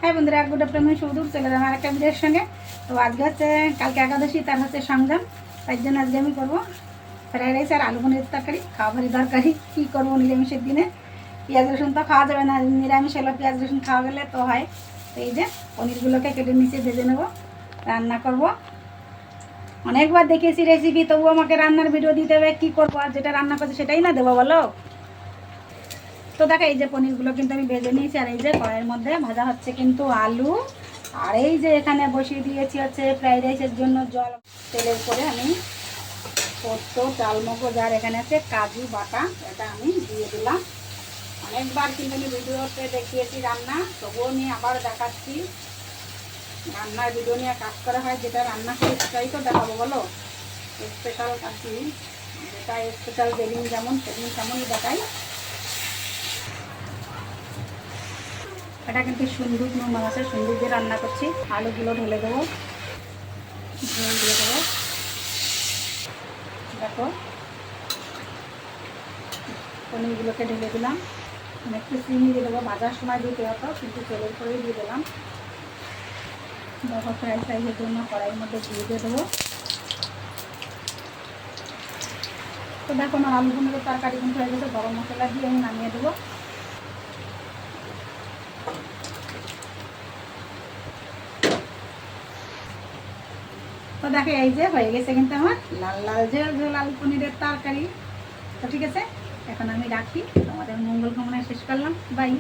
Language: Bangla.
হ্যাঁ বন্ধুরা, গুড আফটারনুন, সুদূর চলে যাবো আর একটা ভিডিওর সঙ্গে। তো আজকে হচ্ছে কালকে একাদশী, তার হচ্ছে সংযম। তার জন্য আজকে আমি করবো ফ্রাইড রাইস আর আলু পনির তরকারি, খাবারই দরকারি। কী করবো নিরামিষের দিনে? পেঁয়াজ রসুন তো খাওয়া যাবে না, নিরামিষ হলো পেঁয়াজ রসুন খাওয়া গেলে তো হয়। তো এই যে পনিরগুলোকে কেটে নিচে ভেজে নেবো, রান্না করব। অনেকবার দেখিয়েছি রেসিপি, তবুও আমাকে রান্নার ভিডিও দিতে হবে। কী করবো, আর যেটা রান্না করছি সেটাই না দেবো বলো? তো দেখো, এই যে পনিরগুলো কিন্তু আমি ভেজে নিয়েছি, আর এই যে কড়াইয়ের মধ্যে ভাজা হচ্ছে কিন্তু আলু। আর এই যে এখানে বসিয়ে দিয়েছি হচ্ছে ফ্রাইড রাইসের জন্য জল। তেলের পরে আমি পোস্ত, চালমগজ আর এখানে আছে কাজু বাটা, এটা আমি দিয়ে দিলাম। অনেকবার কিন্তু আমি ভিডিওতে দেখিয়েছি রান্না, তবুও আমি আবার দেখাচ্ছি। রান্নার ভিডিও নিয়ে কাজ করা হয়, যেটা রান্না করি সেটাই তো দেখাবো বলো। স্পেশাল কাশি, যেটা স্পেশাল যেদিন যেমন সেদিন তেমনই দেখাই। এটা কিন্তু সুন্দর নোনা মাছের সুন্দর দিয়ে রান্না করছি। আলুগুলো ঢেলে দেবো, ঝোল দিয়ে দেবো। দেখো পনিরগুলোকে ঢেলে দিলাম, একটু চিনি দিয়ে দেবো। ভাজার সময় দিতে হতো, কিন্তু তেলের পরেই দিয়ে দিলাম। দেখো ফ্রাই সাইজের জন্য কড়াইয়ের মধ্যে দিয়ে দেবো। তো দেখো আমার আলু পনিরের তরকারি কিন্তু হয়ে গেছে। গরম মশলা দিয়ে আমি নামিয়ে দেবো। তো দেখো এই যে হয়ে গেছে কিন্তু আমার লাল লাল ঝোল ঝোল আলু পনিরের তরকারি। তো ঠিক আছে, এখন আমি রাখি। তোমাদের মঙ্গল কামনায় শেষ করলাম। বাই।